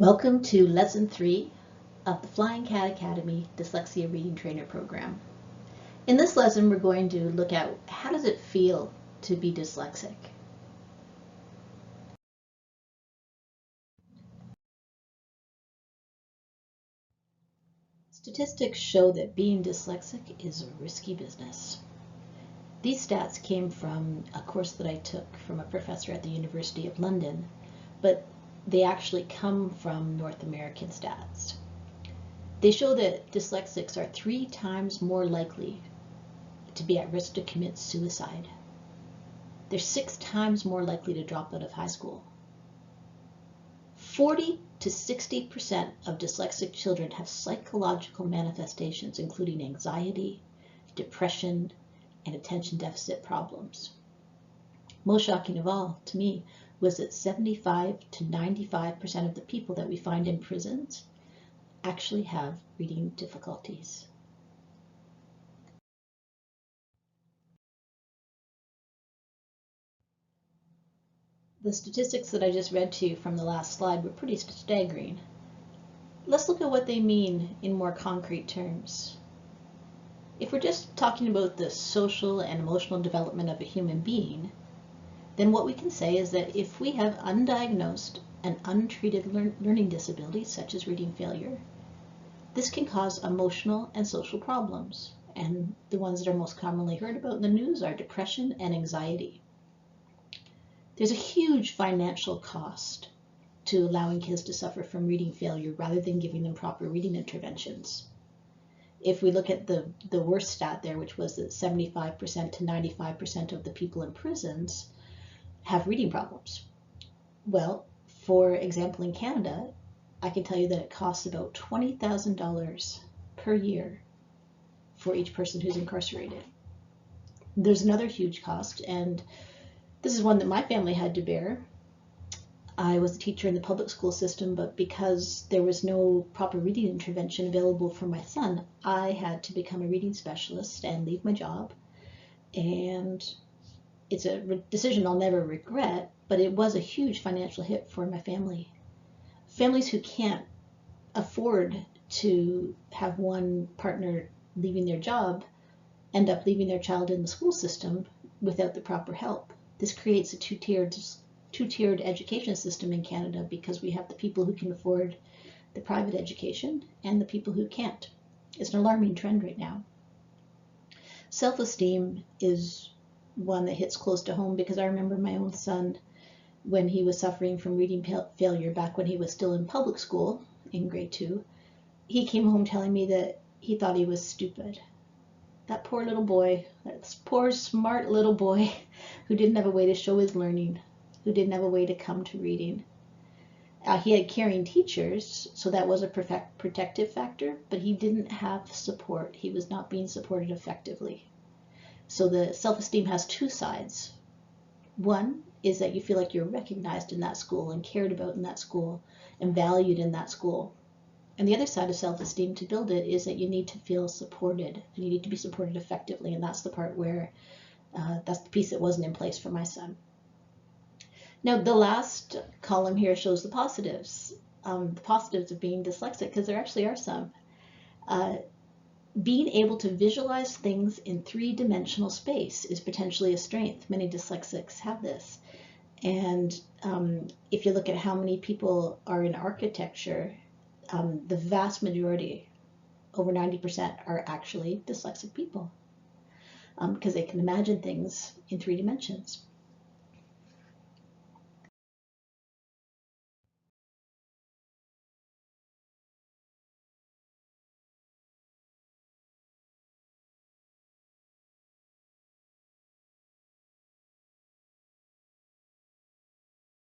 Welcome to Lesson 3 of the Flying Cat Academy Dyslexia Reading Trainer Program. In this lesson, we're going to look at how does it feel to be dyslexic. Statistics show that being dyslexic is a risky business. These stats came from a course that I took from a professor at the University of London, but they actually come from North American stats. They show that dyslexics are 3 times more likely to be at risk to commit suicide. They're 6 times more likely to drop out of high school. 40 to 60% of dyslexic children have psychological manifestations, including anxiety, depression, and attention deficit problems. Most shocking of all, to me, was that 75 to 95% of the people that we find in prisons actually have reading difficulties. The statistics that I just read to you from the last slide were pretty staggering. Let's look at what they mean in more concrete terms. If we're just talking about the social and emotional development of a human being, then what we can say is that if we have undiagnosed and untreated learning disabilities, such as reading failure, this can cause emotional and social problems. And the ones that are most commonly heard about in the news are depression and anxiety. There's a huge financial cost to allowing kids to suffer from reading failure rather than giving them proper reading interventions. If we look at the worst stat there, which was that 75% to 95% of the people in prisons have reading problems. Well, for example, in Canada, I can tell you that it costs about $20,000 per year for each person who's incarcerated. There's another huge cost, and this is one that my family had to bear. I was a teacher in the public school system, but because there was no proper reading intervention available for my son, I had to become a reading specialist and leave my job. And it's a decision I'll never regret, but it was a huge financial hit for my family. Families who can't afford to have one partner leaving their job end up leaving their child in the school system without the proper help. This creates a two-tiered education system in Canada because we have the people who can afford the private education and the people who can't. It's an alarming trend right now. Self-esteem is one that hits close to home because I remember my own son when he was suffering from reading failure back when he was still in public school in grade 2. He came home telling me that he thought he was stupid. That poor little boy, that poor smart little boy who didn't have a way to show his learning, who didn't have a way to come to reading. He had caring teachers, so that was a protective factor, but he didn't have support. He was not being supported effectively. So the self-esteem has 2 sides. One is that you feel like you're recognized in that school and cared about in that school and valued in that school. And the other side of self-esteem, to build it, is that you need to feel supported and you need to be supported effectively. And that's the part where, that's the piece that wasn't in place for my son. Now, the last column here shows the positives of being dyslexic, because there actually are some. Being able to visualize things in 3-dimensional space is potentially a strength. Many dyslexics have this. And if you look at how many people are in architecture, the vast majority, over 90%, are actually dyslexic people because they can imagine things in 3 dimensions.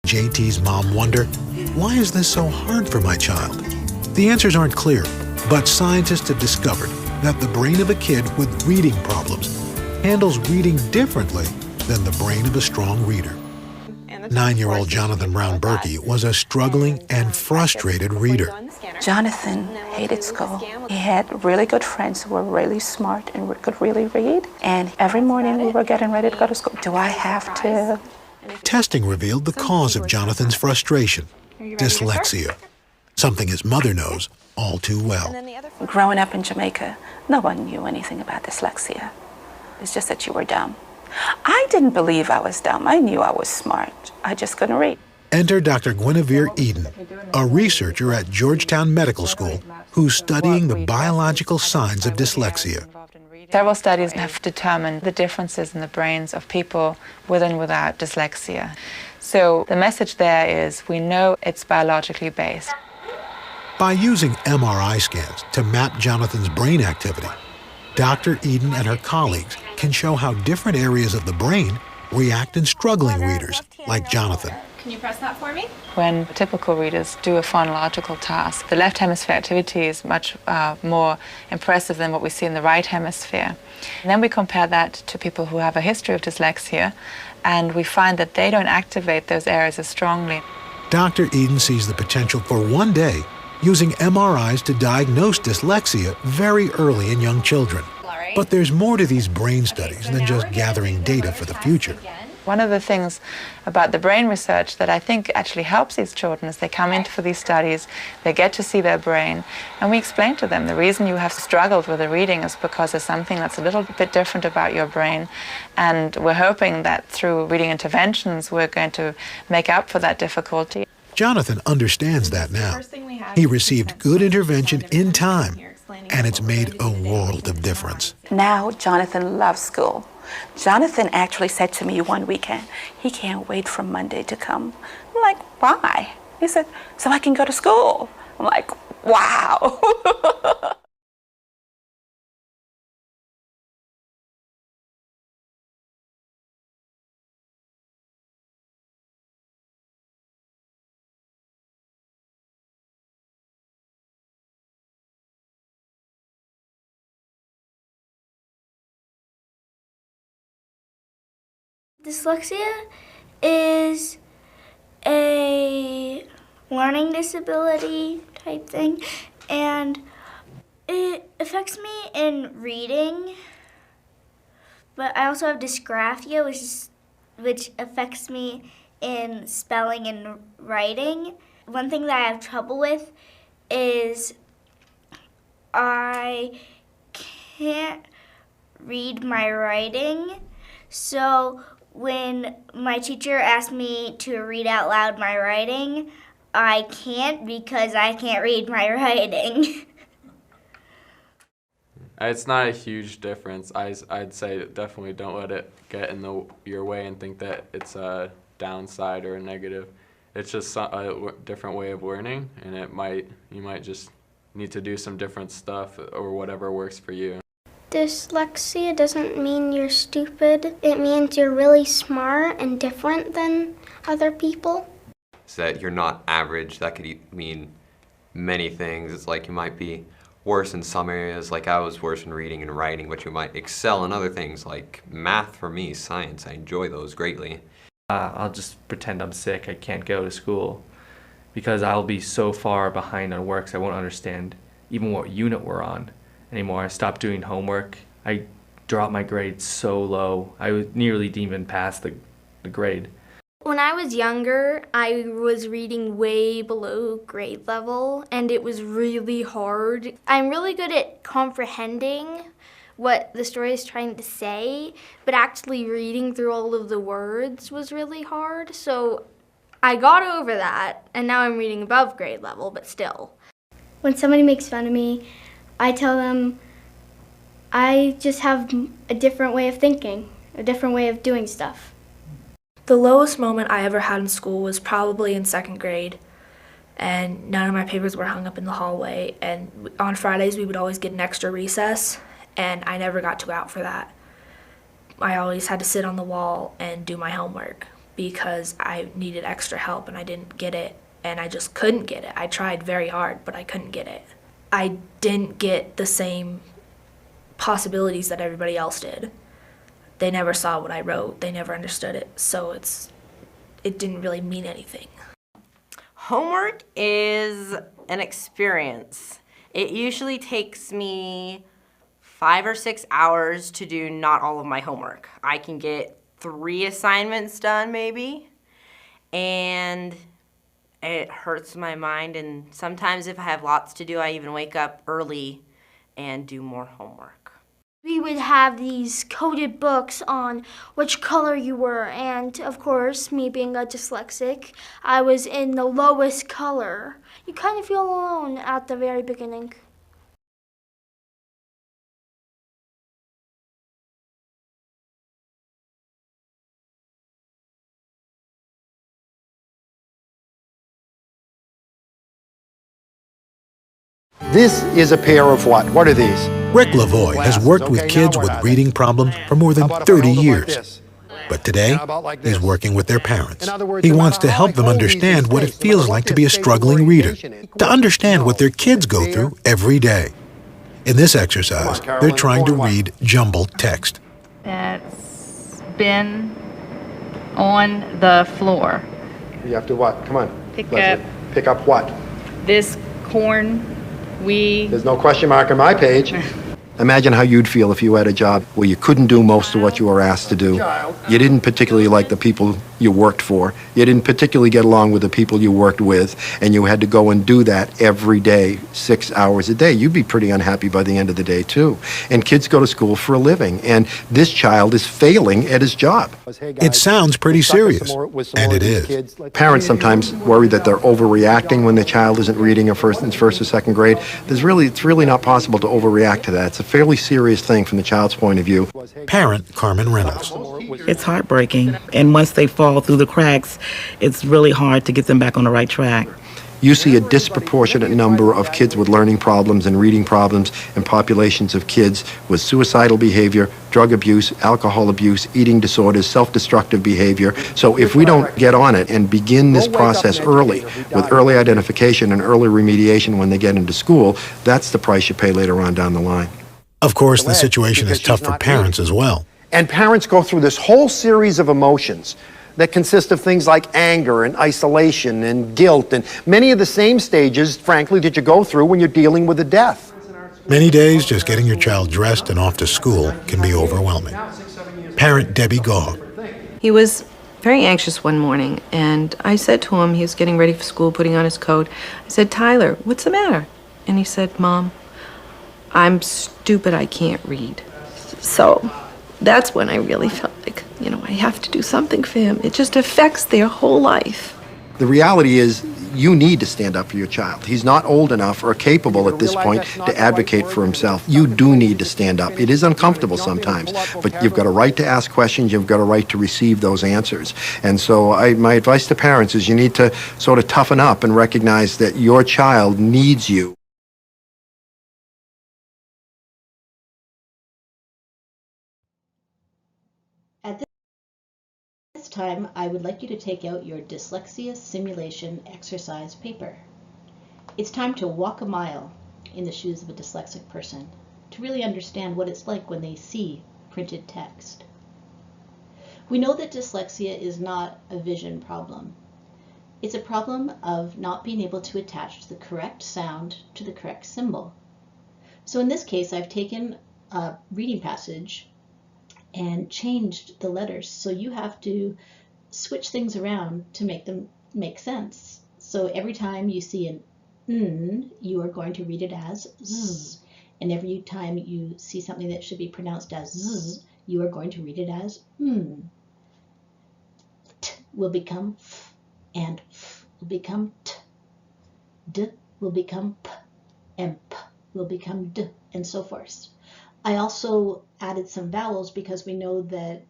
JT's mom wonder, why is this so hard for my child? The answers aren't clear, but scientists have discovered that the brain of a kid with reading problems handles reading differently than the brain of a strong reader. 9-year-old Jonathan Brown Berkey was a struggling and frustrated reader. Jonathan hated school. He had really good friends who were really smart and could really read. And every morning we were getting ready to go to school. Do I have to? Testing revealed the cause of Jonathan's frustration, dyslexia. something his mother knows all too well. Growing up in Jamaica, no one knew anything about dyslexia. It's just that you were dumb. I didn't believe I was dumb. I knew I was smart. I just couldn't read. Enter Dr. Guinevere Eden, a researcher at Georgetown Medical School who's studying the biological signs of dyslexia. Several studies have determined the differences in the brains of people with and without dyslexia. So the message there is we know it's biologically based. By using MRI scans to map Jonathan's brain activity, Dr. Eden and her colleagues can show how different areas of the brain react in struggling readers like Jonathan. Can you press that for me? When typical readers do a phonological task, the left hemisphere activity is much more impressive than what we see in the right hemisphere. And then we compare that to people who have a history of dyslexia, and we find that they don't activate those areas as strongly. Dr. Eden sees the potential for one day using MRIs to diagnose dyslexia very early in young children. But there's more to these brain studies than just gathering data for the future. One of the things about the brain research that I think actually helps these children is they come in for these studies, they get to see their brain, and we explain to them the reason you have struggled with the reading is because there's something that's a little bit different about your brain, and we're hoping that through reading interventions we're going to make up for that difficulty. Jonathan understands that now. He received good intervention in time, and it's made a world of difference. Now Jonathan loves school. Jonathan actually said to me one weekend, he can't wait for Monday to come. I'm like, why? He said, so I can go to school. I'm like, wow. Dyslexia is a learning disability type thing, and it affects me in reading, but I also have dysgraphia, which affects me in spelling and writing. One thing that I have trouble with is I can't read my writing, so when my teacher asked me to read out loud my writing, I can't because I can't read my writing. It's not a huge difference. I'd say definitely don't let it get in your way and think that it's a downside or a negative. It's just a different way of learning, and you might just need to do some different stuff or whatever works for you. Dyslexia doesn't mean you're stupid. It means you're really smart and different than other people. So that you're not average. That could mean many things. It's like you might be worse in some areas, like I was worse in reading and writing, but you might excel in other things like math for me, science. I enjoy those greatly. I'll just pretend I'm sick. I can't go to school because I'll be so far behind on work, so I won't understand even what unit we're on anymore. I stopped doing homework. I dropped my grades so low. I nearly didn't even pass the grade. When I was younger, I was reading way below grade level, and it was really hard. I'm really good at comprehending what the story is trying to say, but actually reading through all of the words was really hard. So I got over that, and now I'm reading above grade level, but still. When somebody makes fun of me, I tell them I just have a different way of thinking, a different way of doing stuff. The lowest moment I ever had in school was probably in second grade, and none of my papers were hung up in the hallway, and on Fridays we would always get an extra recess, and I never got to go out for that. I always had to sit on the wall and do my homework because I needed extra help and I didn't get it, and I just couldn't get it. I tried very hard, but I couldn't get it. I didn't get the same possibilities that everybody else did. They never saw what I wrote. They never understood it. So it didn't really mean anything. Homework is an experience. It usually takes me 5 or 6 hours to do not all of my homework. I can get 3 assignments done maybe. And It hurts my mind, and sometimes if I have lots to do, I even wake up early and do more homework. We would have these coded books on which color you were, and of course, me being a dyslexic, I was in the lowest color. You kind of feel alone at the very beginning. This is a pair of what? What are these? Rick Lavoie has worked with kids with reading problems for more than 30 years. But today, he's working with their parents. He wants to help them understand what it feels like to be a struggling reader, to understand what their kids go through every day. In this exercise, they're trying to read jumbled text. That's been on the floor. You have to what? Come on. Pick Leslie. up Pick up what? this corn. There's no question mark on my page. Imagine how you'd feel if you had a job where you couldn't do most of what you were asked to do. You didn't particularly like the people you worked for. You didn't particularly get along with the people you worked with, and you had to go and do that every day, 6 hours a day. You'd be pretty unhappy by the end of the day, too. And kids go to school for a living, and this child is failing at his job. It sounds pretty serious, and it is. Parents sometimes worry that they're overreacting when their child isn't reading in first or second grade. It's really not possible to overreact to that. It's a fairly serious thing from the child's point of view. Parent Carmen Reynolds. It's heartbreaking, and once they fall through the cracks, it's really hard to get them back on the right track. You see a disproportionate number of kids with learning problems and reading problems in populations of kids with suicidal behavior, drug abuse, alcohol abuse, eating disorders, self-destructive behavior. So if we don't get on it and begin this process early, with early identification and early remediation when they get into school, that's the price you pay later on down the line. Of course, the situation is tough for parents as well. And parents go through this whole series of emotions that consist of things like anger and isolation and guilt and many of the same stages, frankly, that you go through when you're dealing with a death. Many days, just getting your child dressed and off to school can be overwhelming. Parent Debbie Gaw. He was very anxious one morning, and I said to him, he was getting ready for school, putting on his coat, I said, "Tyler, what's the matter?" And he said, "Mom, I'm stupid, I can't read." So that's when I really felt like, I have to do something for him. It just affects their whole life. The reality is, you need to stand up for your child. He's not old enough or capable at this point to advocate for himself. You do need to stand up. It is uncomfortable sometimes, but you've got a right to ask questions. You've got a right to receive those answers. And so my advice to parents is you need to sort of toughen up and recognize that your child needs you. At this time, I would like you to take out your Dyslexia Simulation exercise paper. It's time to walk a mile in the shoes of a dyslexic person to really understand what it's like when they see printed text. We know that dyslexia is not a vision problem. It's a problem of not being able to attach the correct sound to the correct symbol. So in this case, I've taken a reading passage and changed the letters. So you have to switch things around to make them make sense. So every time you see an N, you are going to read it as Z. And every time you see something that should be pronounced as Z, you are going to read it as M. T will become F, and F will become T. D will become P, and P will become D, and so forth. I also added some vowels because we know that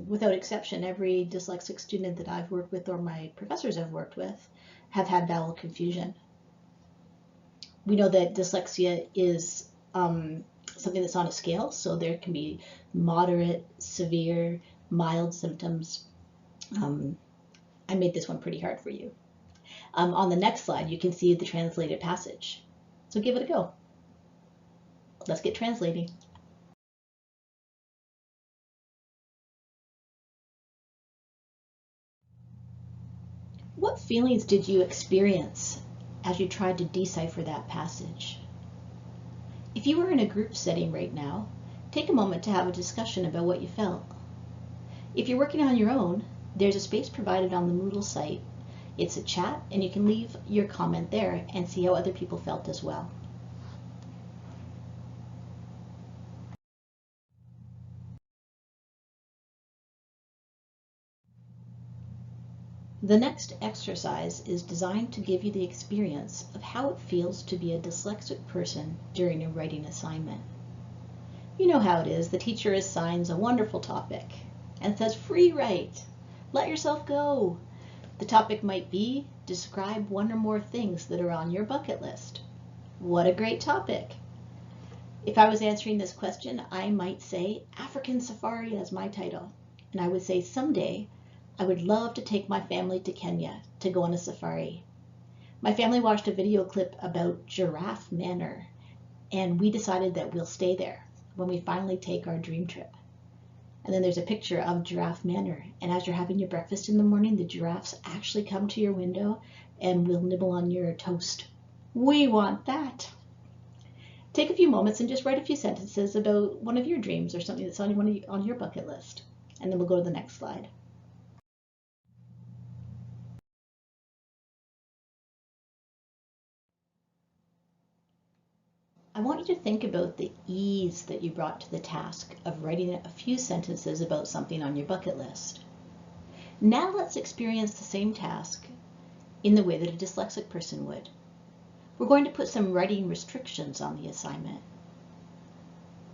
without exception, every dyslexic student that I've worked with or my professors I've worked with have had vowel confusion. We know that dyslexia is something that's on a scale, so there can be moderate, severe, mild symptoms. I made this one pretty hard for you. On the next slide, you can see the translated passage. So give it a go. Let's get translating. What feelings did you experience as you tried to decipher that passage? If you were in a group setting right now, take a moment to have a discussion about what you felt. If you're working on your own, there's a space provided on the Moodle site It's a chat, and you can leave your comment there and see how other people felt as well. The next exercise is designed to give you the experience of how it feels to be a dyslexic person during a writing assignment. You know how it is. The teacher assigns a wonderful topic and says, free write. Let yourself go. The topic might be, describe one or more things that are on your bucket list. What a great topic. If I was answering this question, I might say African Safari as my title. And I would say someday, I would love to take my family to Kenya to go on a safari. My family watched a video clip about Giraffe Manor, and we decided that we'll stay there when we finally take our dream trip. And then there's a picture of Giraffe Manor, and as you're having your breakfast in the morning, the giraffes actually come to your window and will nibble on your toast. We want that. Take a few moments and just write a few sentences about one of your dreams or something that's on your bucket list, and then we'll go to the next slide. I want you to think about the ease that you brought to the task of writing a few sentences about something on your bucket list. Now let's experience the same task in the way that a dyslexic person would. We're going to put some writing restrictions on the assignment.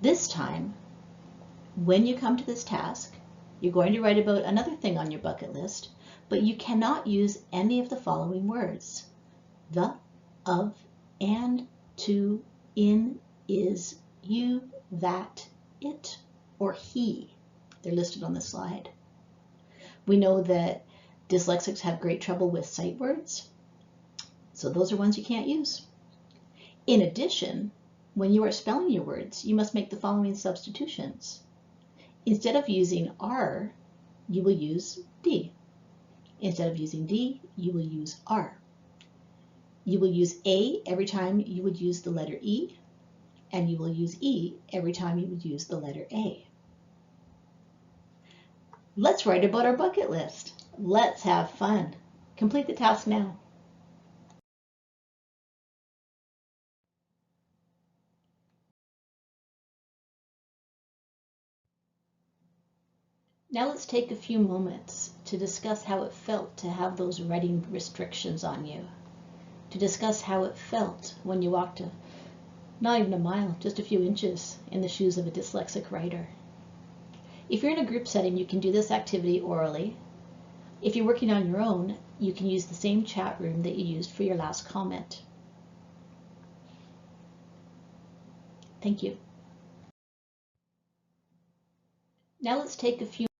This time, when you come to this task, you're going to write about another thing on your bucket list, but you cannot use any of the following words: the, of, and, to, in, is, you, that, it, or he. They're listed on the slide. We know that dyslexics have great trouble with sight words, so those are ones you can't use. In addition, when you are spelling your words, you must make the following substitutions. Instead of using R, you will use D. Instead of using D, you will use R. You will use A every time you would use the letter E, and you will use E every time you would use the letter A. Let's write about our bucket list. Let's have fun. Complete the task now. Now let's take a few moments to discuss how it felt to have those writing restrictions on you. To discuss how it felt when you walked not even a mile, just a few inches in the shoes of a dyslexic writer. If you're in a group setting, you can do this activity orally. If you're working on your own, you can use the same chat room that you used for your last comment. Thank you. Now let's take a few